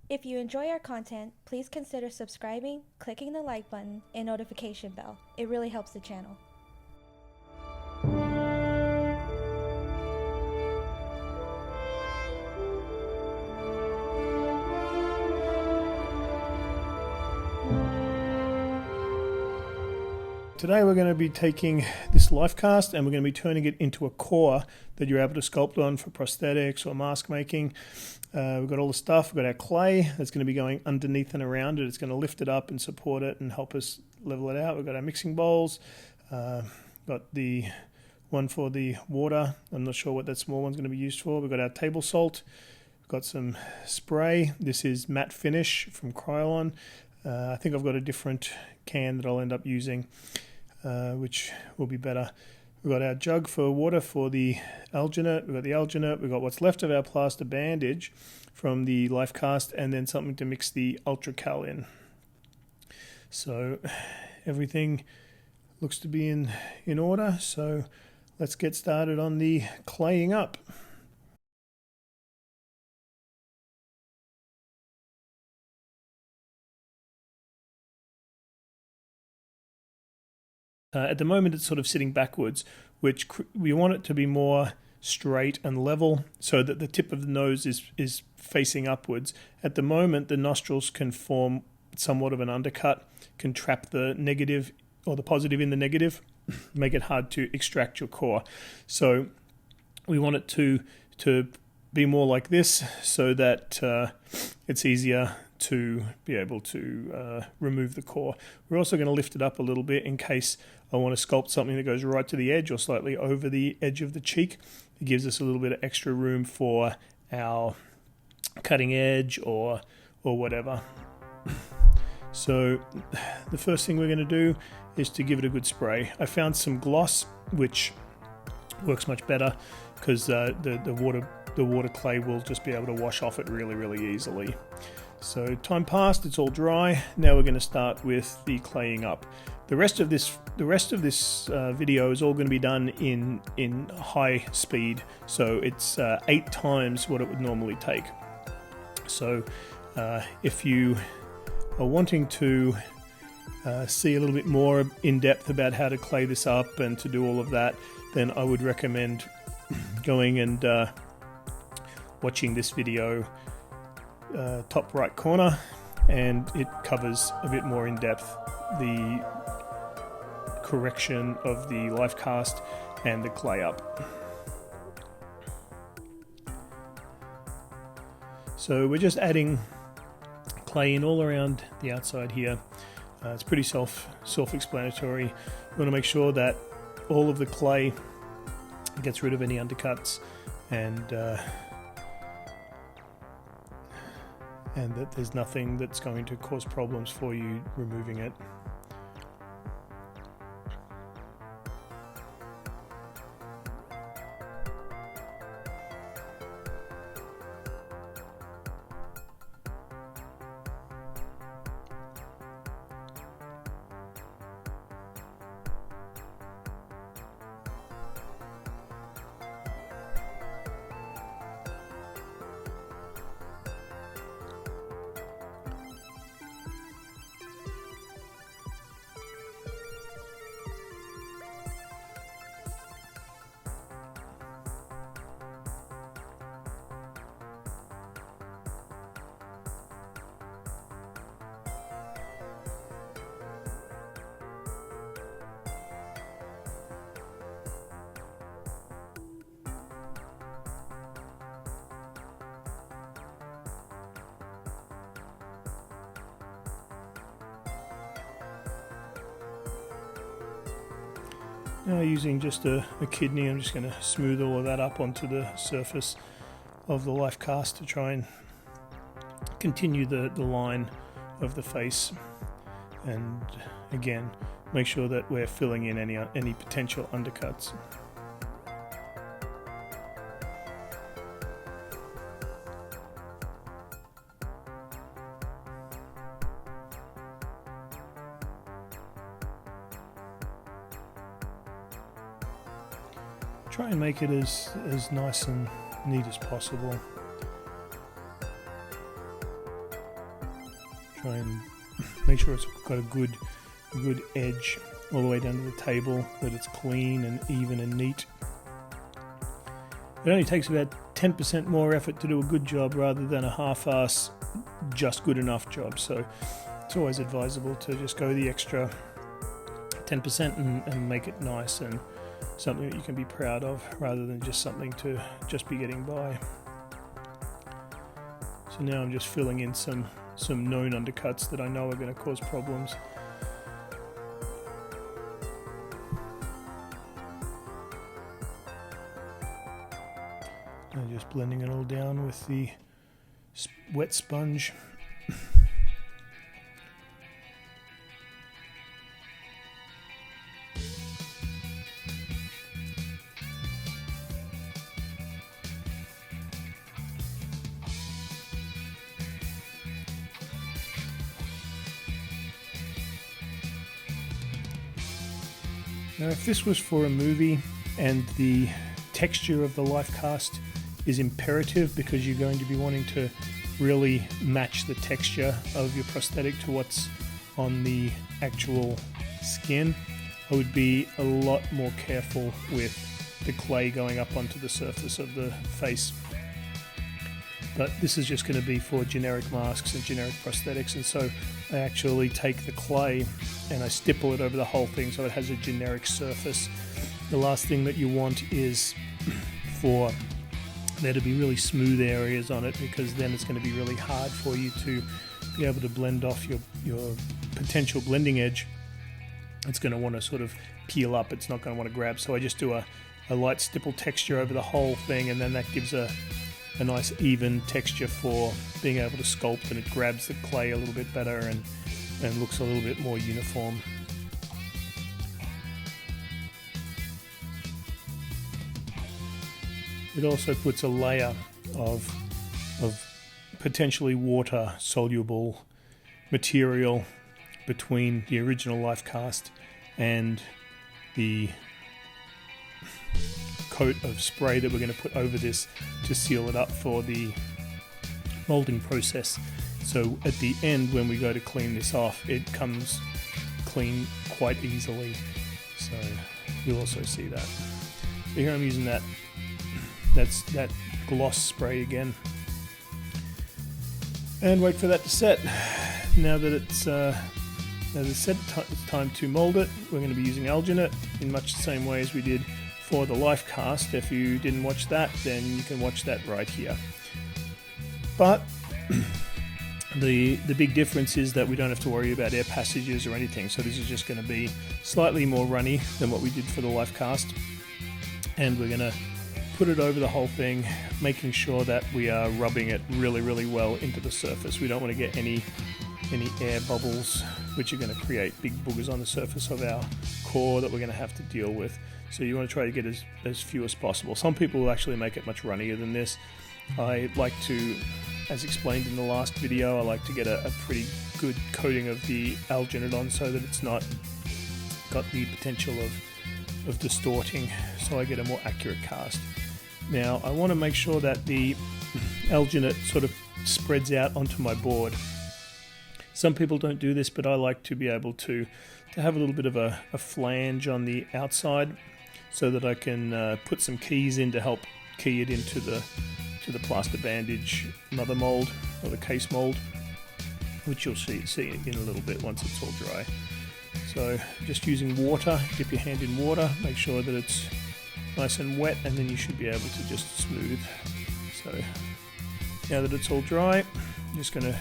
If you enjoy our content, please consider subscribing, clicking the like button, and notification bell. It really helps the channel. Today we're going to be taking this life cast and we're going to be turning it into a core that you're able to sculpt on for prosthetics or mask making. We've got all the stuff. We've got our clay that's going to be going underneath and around it. It's going to lift it up and support it and help us level it out. We've got our mixing bowls. Got the one for the water. I'm not sure what that small one's going to be used for. We've got our table salt. We've got some spray. This is matte finish from Krylon. I think I've got a different can that I'll end up using, which will be better. We've got our jug for water for the alginate. We've got the alginate. We've got what's left of our plaster bandage from the life cast, and then something to mix the Ultracal in. So everything looks to be in order. So let's get started on the claying up. At the moment it's sort of sitting backwards, which we want it to be more straight and level so that the tip of the nose is facing upwards. At the moment the nostrils can form somewhat of an undercut, can trap the negative or the positive in the negative, make it hard to extract your core. So we want it to be more like this so that it's easier to be able to remove the core. We're also going to lift it up a little bit in case I want to sculpt something that goes right to the edge or slightly over the edge of the cheek. It gives us a little bit of extra room for our cutting edge or whatever. So the first thing we're going to do is to give it a good spray. I found some gloss which works much better because the water clay will just be able to wash off it really easily. So time passed, it's all dry. Now we're going to start with the claying up. The rest of this video is all going to be done in high speed, so it's 8 times what it would normally take. So if you are wanting to see a little bit more in depth about how to clay this up and to do all of that, then I would recommend going and watching this video. Top right corner, and it covers a bit more in depth the correction of the life cast and the clay up. So we're just adding clay in all around the outside here. It's pretty self-explanatory. We want to make sure that all of the clay gets rid of any undercuts and that there's nothing that's going to cause problems for you removing it. Now using just a kidney, I'm just going to smooth all of that up onto the surface of the life cast to try and continue the line of the face, and again make sure that we're filling in any potential undercuts. Try and make it as nice and neat as possible. try and make sure it's got a good edge all the way down to the table, that it's clean and even and neat. It only takes about 10% more effort to do a good job rather than a half-ass, just good enough job. So it's always advisable to just go the extra 10% and make it nice and something that you can be proud of, rather than just something to just be getting by. So now I'm just filling in some known undercuts that I know are going to cause problems. And just blending it all down with the wet sponge. Now, if this was for a movie and the texture of the life cast is imperative because you're going to be wanting to really match the texture of your prosthetic to what's on the actual skin, I would be a lot more careful with the clay going up onto the surface of the face. But this is just going to be for generic masks and generic prosthetics, and so I actually take the clay and I stipple it over the whole thing so it has a generic surface. The last thing that you want is for there to be really smooth areas on it, because then it's going to be really hard for you to be able to blend off your potential blending edge. It's going to want to sort of peel up, it's not going to want to grab. So I just do a light stipple texture over the whole thing, and then that gives a nice even texture for being able to sculpt, and it grabs the clay a little bit better and looks a little bit more uniform. It also puts a layer of potentially water soluble material between the original life cast and the coat of spray that we're going to put over this to seal it up for the molding process. So at the end, when we go to clean this off, it comes clean quite easily. So you'll also see that. So here I'm using that gloss spray again, and wait for that to set. Now that it's set, it's time to mold it. We're going to be using alginate in much the same way as we did for the life cast. If you didn't watch that, then you can watch that right here. But the big difference is that we don't have to worry about air passages or anything. So this is just going to be slightly more runny than what we did for the life cast, and we're going to put it over the whole thing, making sure that we are rubbing it really, really well into the surface. We don't want to get any air bubbles, which are going to create big boogers on the surface of our core that we're going to have to deal with. So you want to try to get as few as possible. Some people will actually make it much runnier than this. I like to, as explained in the last video, I like to get a pretty good coating of the alginate on so that it's not got the potential of distorting, so I get a more accurate cast. Now I want to make sure that the alginate sort of spreads out onto my board. Some people don't do this, but I like to be able to have a little bit of a flange on the outside so that I can put some keys in to help key it into the plaster bandage mother mold, or the case mold, which you'll see in a little bit once it's all dry. So just using water, dip your hand in water, make sure that it's nice and wet, and then you should be able to just smooth. So now that it's all dry, I'm just going to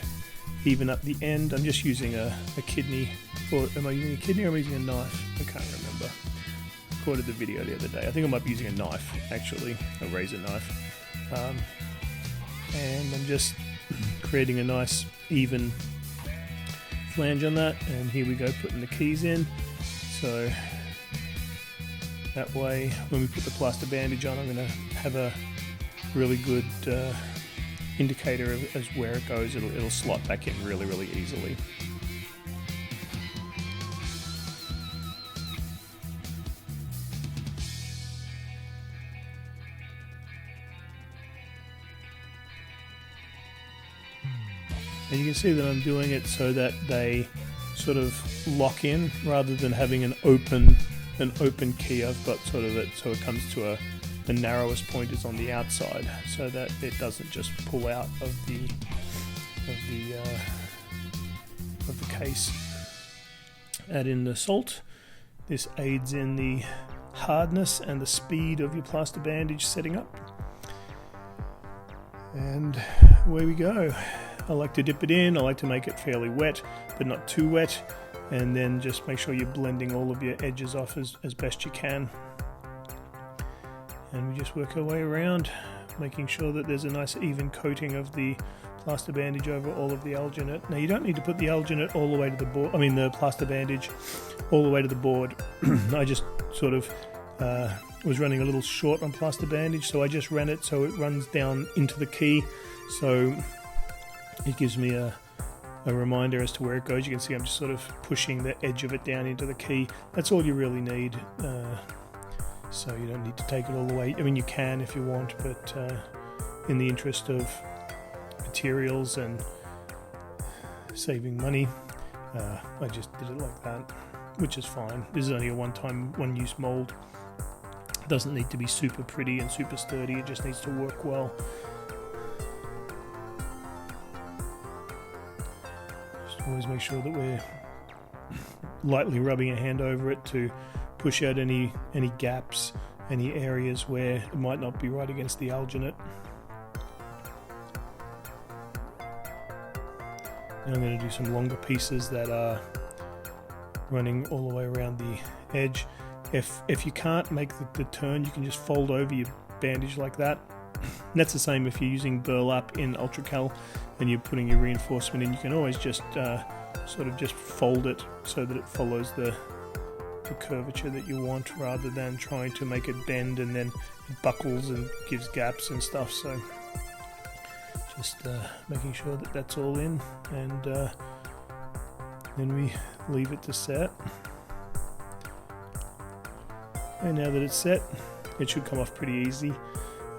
even up the end. I'm just using a kidney, or am I using a kidney or am I using a knife? I can't remember. I recorded the video the other day. I think I might be using a knife, actually, a razor knife. And I'm just creating a nice even flange on that, and here we go, putting the keys in. So that way when we put the plaster bandage on, I'm going to have a really good indicator of as where it goes. It'll slot back in really, really easily. And you can see that I'm doing it so that they sort of lock in rather than having an open key. I've got sort of it so it comes to the narrowest point is on the outside, so that it doesn't just pull out of the case. Add in the salt. This aids in the hardness and the speed of your plaster bandage setting up. And away we go. I like to dip it in. I like to make it fairly wet, but not too wet. And then just make sure you're blending all of your edges off as best you can. And we just work our way around, making sure that there's a nice even coating of the plaster bandage over all of the alginate. Now you don't need to put the alginate all the way to the board, the plaster bandage all the way to the board. I just sort of was running a little short on plaster bandage, so I just ran it so it runs down into the key, so it gives me a reminder as to where it goes. You can see I'm just sort of pushing the edge of it down into the key. That's all you really need. So you don't need to take it all the way. I mean, you can if you want, but in the interest of materials and saving money, I just did it like that, which is fine. This is only a one-use mold. It doesn't need to be super pretty and super sturdy. It just needs to work well. Just always make sure that we're lightly rubbing a hand over it to push out any gaps, any areas where it might not be right against the alginate. Now I'm going to do some longer pieces that are running all the way around the edge. If you can't make the turn, you can just fold over your bandage like that. And that's the same if you're using burlap in Ultracal and you're putting your reinforcement in. You can always just sort of just fold it so that it follows the curvature that you want, rather than trying to make it bend and then it buckles and gives gaps and stuff. So just making sure that that's all in, and then we leave it to set. And now that it's set, it should come off pretty easy.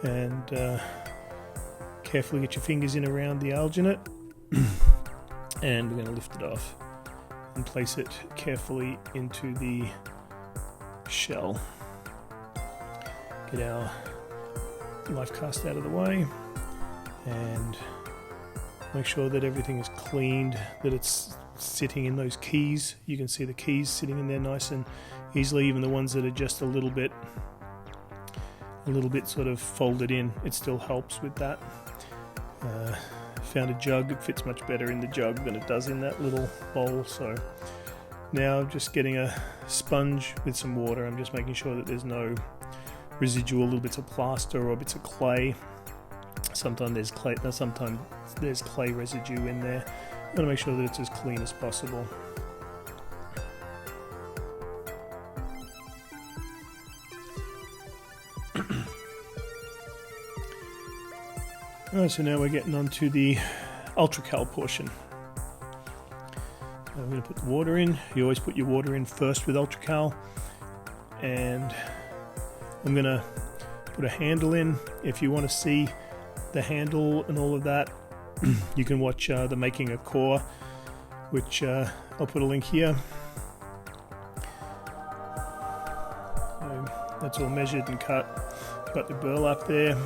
And carefully get your fingers in around the alginate, and we're going to lift it off and place it carefully into the shell. Get our life cast out of the way and make sure that everything is cleaned, that it's sitting in those keys. You can see the keys sitting in there nice and easily, even the ones that are just a little bit sort of folded in. It still helps with that. Found a jug. It fits much better in the jug than it does in that little bowl. So now just getting a sponge with some water. I'm just making sure that there's no residual little bits of plaster or bits of clay. Sometimes there's clay residue in there. I'm going to make sure that it's as clean as possible. Alright, so now we're getting on to the Ultracal portion. I'm going to put the water in. You always put your water in first with Ultracal. And I'm going to put a handle in. If you want to see the handle and all of that, you can watch the Making a Core, which I'll put a link here. So that's all measured and cut. Got the burlap there.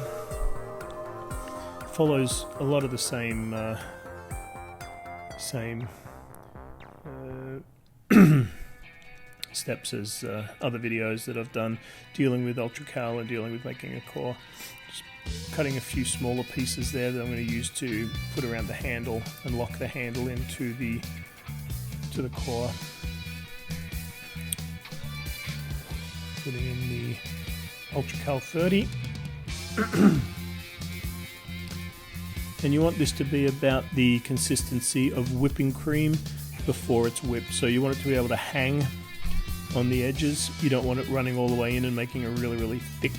Follows a lot of the same steps as other videos that I've done dealing with Ultracal and dealing with Making a Core. Just cutting a few smaller pieces there that I'm going to use to put around the handle and lock the handle into the core. Putting in the Ultracal 30. And you want this to be about the consistency of whipping cream before it's whipped. So you want it to be able to hang on the edges. You don't want it running all the way in and making a really, really thick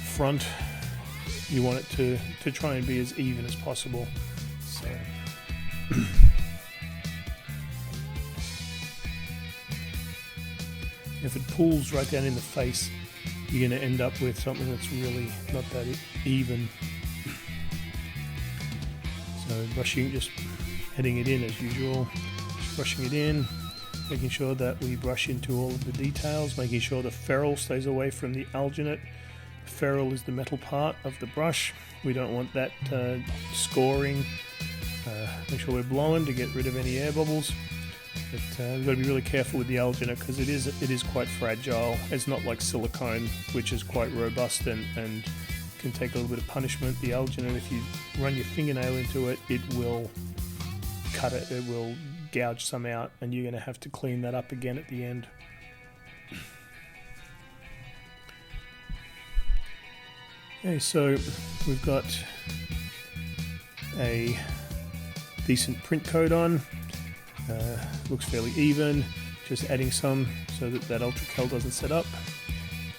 front. You want it to try and be as even as possible. So if it pulls right down in the face, you're going to end up with something that's really not that even. So brushing, just heading it in as usual, just brushing it in, making sure that we brush into all of the details, making sure the ferrule stays away from the alginate. The ferrule is the metal part of the brush. We don't want that scoring. Make sure we're blowing to get rid of any air bubbles. But we've got to be really careful with the alginate because it is quite fragile. It's not like silicone, which is quite robust and can take a little bit of punishment. The alginate, if you run your fingernail into it, it will cut it. It will gouge some out, and you're going to have to clean that up again at the end. Okay, so we've got a decent print coat on. Looks fairly even. Just adding some so that Ultracal doesn't set up.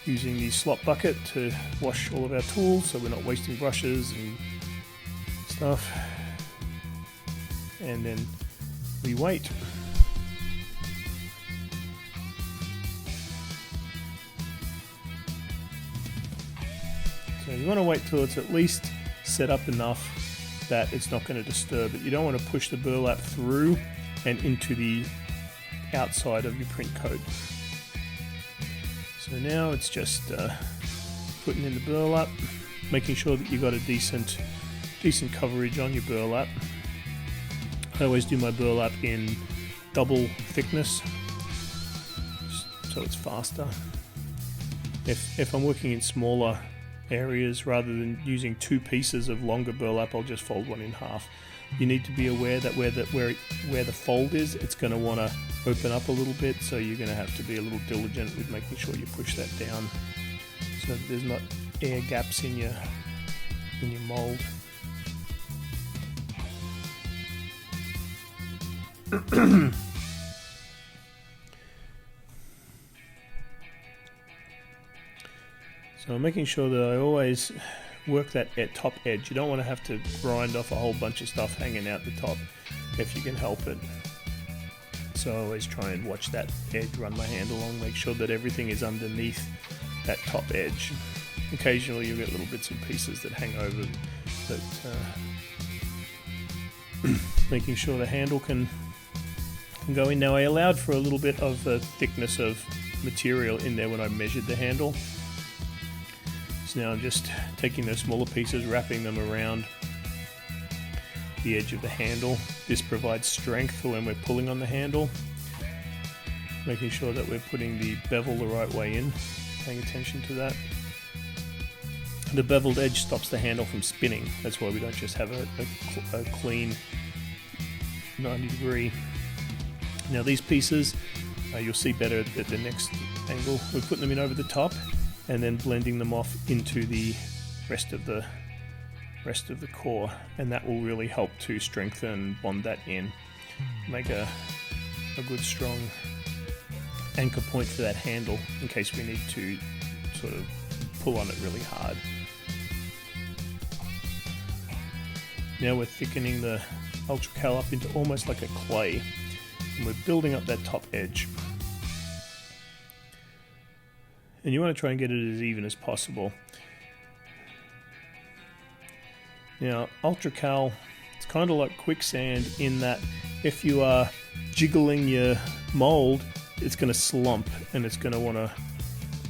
Using the slop bucket to wash all of our tools so we're not wasting brushes and stuff. And then we wait. So you want to wait till it's at least set up enough that it's not going to disturb it. You don't want to push the burlap through and into the outside of your print coat. So now it's just putting in the burlap, making sure that you've got a decent coverage on your burlap. I always do my burlap in double thickness, so it's faster. If I'm working in smaller areas, rather than using two pieces of longer burlap, I'll just fold one in half. You need to be aware that where the fold is, it's going to want to open up a little bit, so you're going to have to be a little diligent with making sure you push that down so that there's not air gaps in your mold. So I'm making sure that I always work that top edge. You don't want to have to grind off a whole bunch of stuff hanging out the top if you can help it. So I always try and watch that edge, run my hand along, make sure that everything is underneath that top edge. Occasionally you'll get little bits and pieces that hang over, but making sure the handle can go in. Now I allowed for a little bit of thickness of material in there when I measured the handle. So now I'm just taking those smaller pieces, wrapping them around the edge of the handle. This provides strength for when we're pulling on the handle. Making sure that we're putting the bevel the right way in, paying attention to that. The beveled edge stops the handle from spinning. That's why we don't just have a clean 90 degree. Now these pieces, you'll see better at the next angle. We're putting them in over the top and then blending them off into the rest of the core, and that will really help to strengthen, bond that in, make a good strong anchor point for that handle in case we need to sort of pull on it really hard. Now we're thickening the Ultracal up into almost like a clay, and we're building up that top edge. And you want to try and get it as even as possible. Now, Ultracal, it's kind of like quicksand in that if you are jiggling your mold, it's going to slump and it's going to want to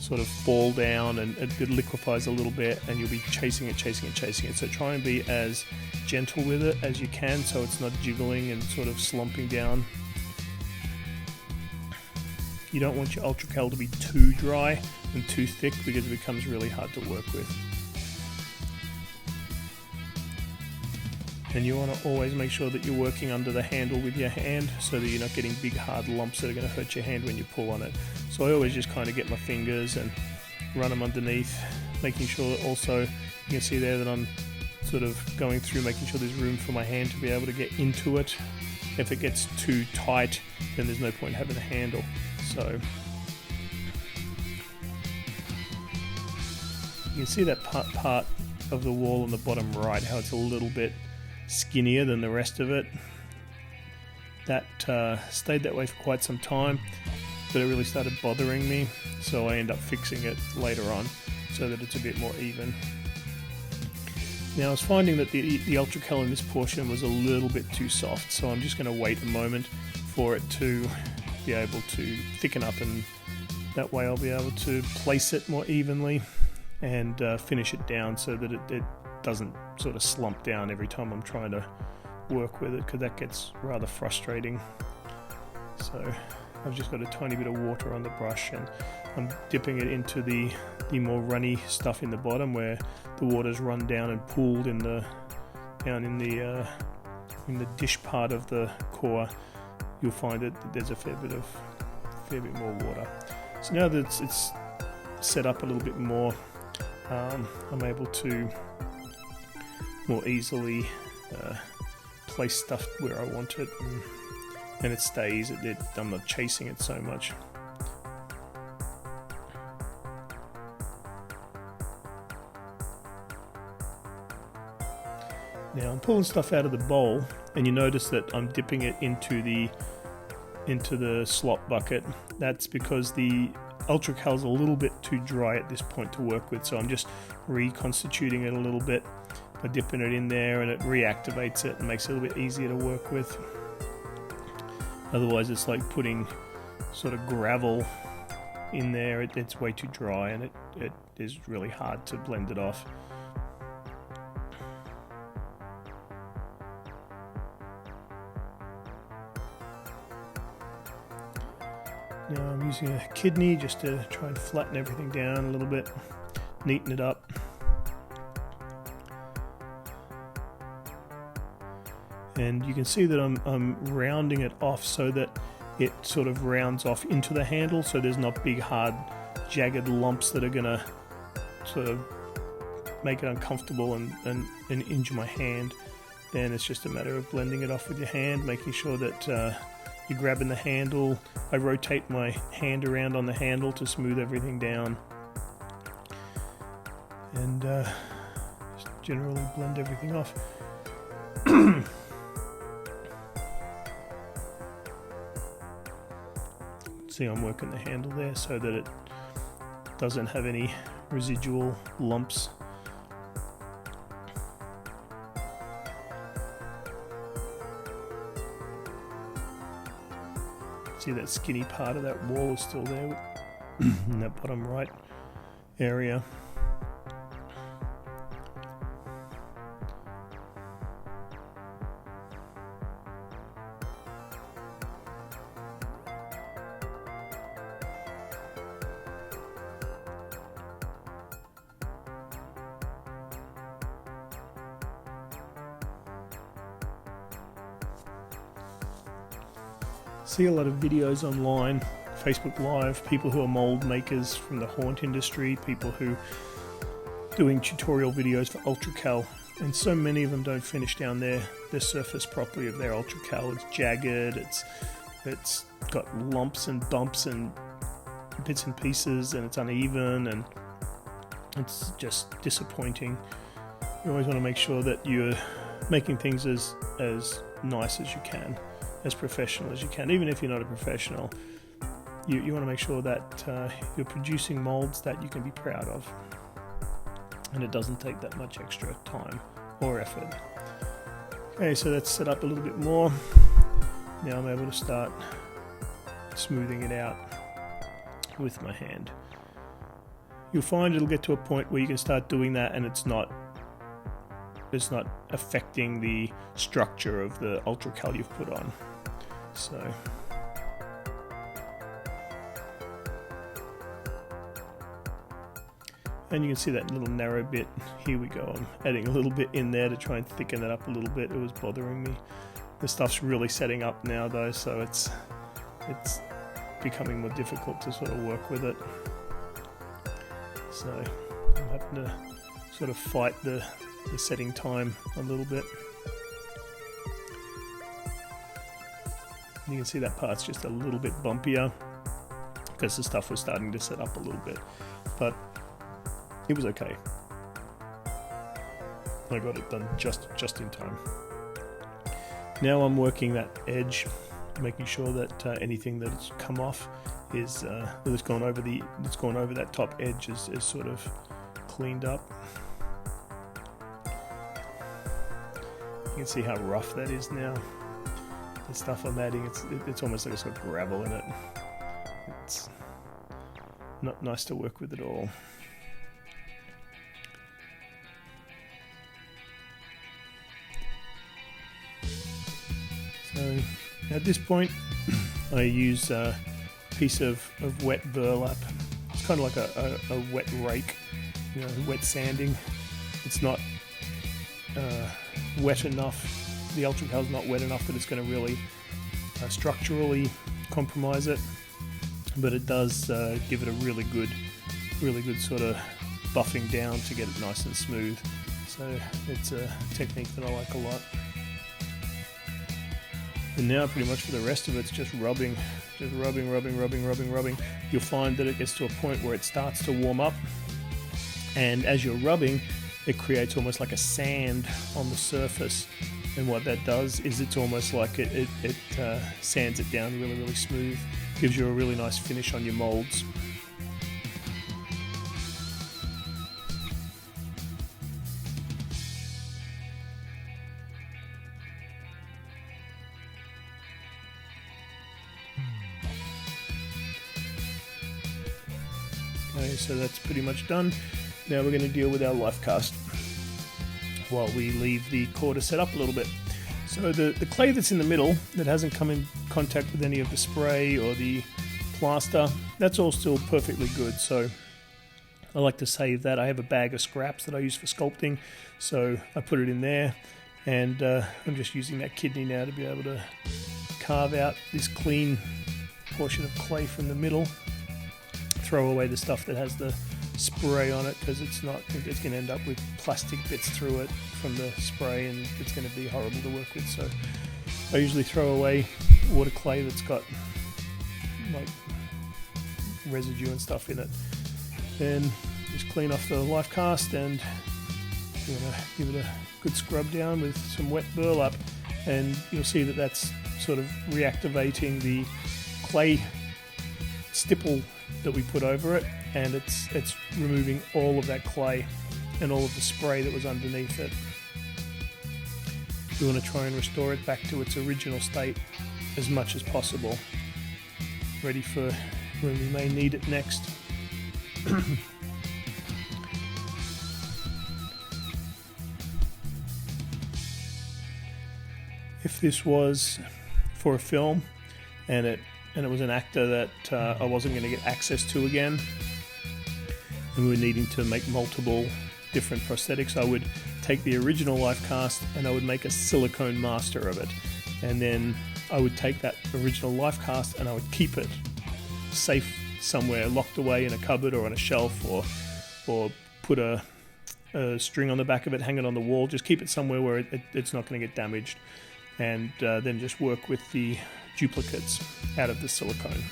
sort of fall down, and it liquefies a little bit and you'll be chasing it. So try and be as gentle with it as you can so it's not jiggling and sort of slumping down. You don't want your Ultracal to be too dry and too thick because it becomes really hard to work with. And you want to always make sure that you're working under the handle with your hand so that you're not getting big hard lumps that are going to hurt your hand when you pull on it. So I always just kind of get my fingers and run them underneath, making sure that also you can see there that I'm sort of going through, making sure there's room for my hand to be able to get into it. If it gets too tight, then there's no point having a handle. So you can see that part of the wall on the bottom right, how it's a little bit skinnier than the rest of it. That stayed that way for quite some time, but it really started bothering me, so I end up fixing it later on so that it's a bit more even. Now I was finding that the Ultracal in this portion was a little bit too soft, so I'm just going to wait a moment for it to be able to thicken up, and that way I'll be able to place it more evenly and finish it down so that it doesn't sort of slump down every time I'm trying to work with it, because that gets rather frustrating. So I've just got a tiny bit of water on the brush, and I'm dipping it into the more runny stuff in the bottom where the water's run down and pooled in the dish part of the core. You'll find that there's a fair bit more water. So now that it's set up a little bit more, I'm able to more easily place stuff where I want it, and it stays. I'm not chasing it so much. Now I'm pulling stuff out of the bowl, and you notice that I'm dipping it into the slop bucket. That's because the Ultracal is a little bit too dry at this point to work with, so I'm just reconstituting it a little bit by dipping it in there, and it reactivates it and makes it a little bit easier to work with. Otherwise it's like putting sort of gravel in there. It's way too dry, and it is really hard to blend it off. Now I'm using a kidney just to try and flatten everything down a little bit, neaten it up. And you can see that I'm rounding it off so that it sort of rounds off into the handle, so there's not big hard jagged lumps that are going to sort of make it uncomfortable and injure my hand. Then it's just a matter of blending it off with your hand, making sure that you're grabbing the handle. I rotate my hand around on the handle to smooth everything down, and just generally blend everything off. See, I'm working the handle there so that it doesn't have any residual lumps. See, that skinny part of that wall is still there in that bottom right area. See a lot of videos online, Facebook Live, people who are mold makers from the haunt industry, people who doing tutorial videos for Ultracal, and so many of them don't finish down their surface properly of their Ultracal. It's jagged, it's got lumps and bumps and bits and pieces, and it's uneven, and it's just disappointing. You always want to make sure that you're making things as nice as you can, as professional as you can. Even if you're not a professional, you want to make sure that you're producing molds that you can be proud of, and it doesn't take that much extra time or effort. Okay, so that's set up a little bit more. Now I'm able to start smoothing it out with my hand. You'll find it'll get to a point where you can start doing that, and it's not affecting the structure of the Ultracal you've put on. So and you can see that little narrow bit. Here we go. I'm adding a little bit in there to try and thicken it up a little bit. It was bothering me. The stuff's really setting up now though, so it's becoming more difficult to sort of work with it. So I'm having to sort of fight the setting time a little bit. You can see that part's just a little bit bumpier because the stuff was starting to set up a little bit, but it was okay. I got it done just in time. Now I'm working that edge, making sure that anything that's come off is that's gone over that top edge is sort of cleaned up. You can see how rough that is now. The stuff I'm adding, it's almost like it's got gravel in it. It's not nice to work with at all. So at this point, I use a piece of wet burlap. It's kind of like a wet rake, wet sanding. It's not wet enough. The Ultracal is not wet enough that it's going to really structurally compromise it, but it does give it a really good sort of buffing down to get it nice and smooth. So it's a technique that I like a lot. And now pretty much for the rest of it, it's just rubbing. You'll find that it gets to a point where it starts to warm up, and as you're rubbing, it creates almost like a sand on the surface. And what that does is it's almost like it sands it down really smooth, gives you a really nice finish on your molds. Okay, so that's pretty much done. Now we're going to deal with our life cast while we leave the core to set up a little bit. So the clay that's in the middle that hasn't come in contact with any of the spray or the plaster, that's all still perfectly good. So I like to save that. I have a bag of scraps that I use for sculpting, so I put it in there, and I'm just using that kidney now to be able to carve out this clean portion of clay from the middle, throw away the stuff that has the spray on it, because it's going to end up with plastic bits through it from the spray, and it's going to be horrible to work with. So I usually throw away water clay that's got like residue and stuff in it. Then just clean off the life cast, and you want to give it a good scrub down with some wet burlap, and you'll see that that's sort of reactivating the clay stipple that we put over it, and it's removing all of that clay and all of the spray that was underneath it. You want to try and restore it back to its original state as much as possible, ready for when we may need it next. If this was for a film and it was an actor that I wasn't going to get access to again, and we were needing to make multiple different prosthetics, I would take the original life cast and I would make a silicone master of it, and then I would take that original life cast and I would keep it safe somewhere, locked away in a cupboard or on a shelf, or put a string on the back of it, hang it on the wall, just keep it somewhere where it's not going to get damaged, and then just work with the duplicates out of the silicone.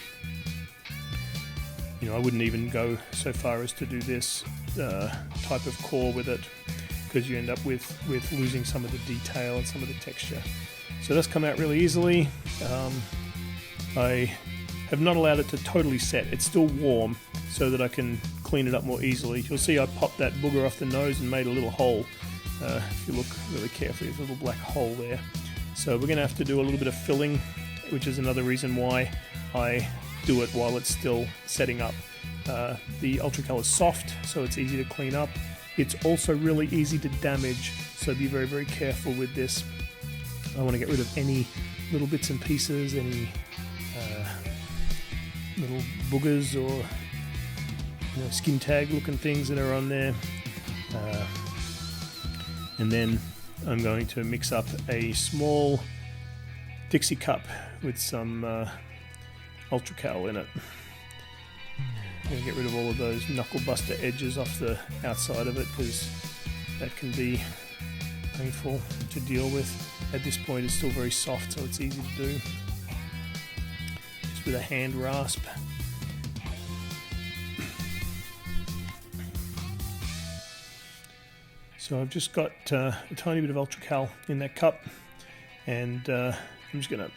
I wouldn't even go so far as to do this type of core with it, because you end up with losing some of the detail and some of the texture. So that's come out really easily. I have not allowed it to totally set. It's still warm so that I can clean it up more easily. You'll see I popped that booger off the nose and made a little hole. If you look really carefully, there's a little black hole there. So we're going to have to do a little bit of filling, which is another reason why I do it while it's still setting up. The Ultracal is soft, so it's easy to clean up. It's also really easy to damage, so be very, very careful with this. I want to get rid of any little bits and pieces, any little boogers or skin tag looking things that are on there. And then I'm going to mix up a small Dixie cup with some Ultracal in it. I'm going to get rid of all of those knuckle buster edges off the outside of it, because that can be painful to deal with. At this point it's still very soft, so it's easy to do. Just with a hand rasp. So I've just got a tiny bit of Ultracal in that cup, and I'm just going to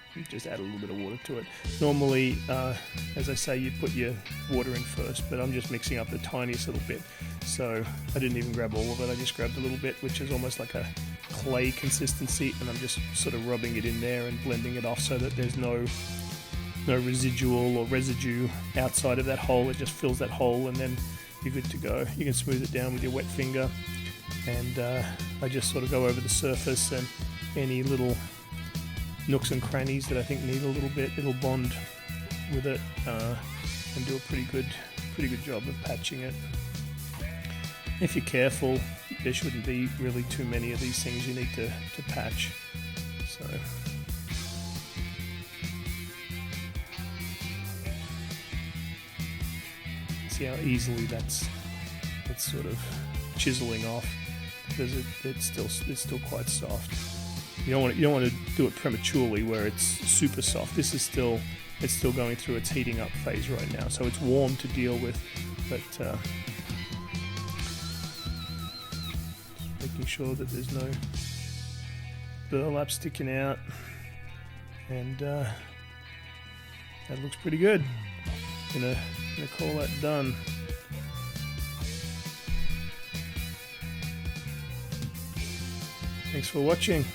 add a little bit of water to it. Normally, as I say, you put your water in first, but I'm just mixing up the tiniest little bit. So I didn't even grab all of it, I just grabbed a little bit, which is almost like a clay consistency, and I'm just sort of rubbing it in there and blending it off so that there's no residual or residue outside of that hole. It just fills that hole, and then you're good to go. You can smooth it down with your wet finger, and I just sort of go over the surface and any little nooks and crannies that I think need a little bit, it'll bond with it and do a pretty good job of patching it. If you're careful, there shouldn't be really too many of these things you need to patch. So see how easily that's sort of chiseling off, because it's still quite soft. You don't want to do it prematurely where it's super soft. It's still going through its heating up phase right now, so it's warm to deal with, but making sure that there's no burlap sticking out, and that looks pretty good. Gonna call that done. Thanks for watching.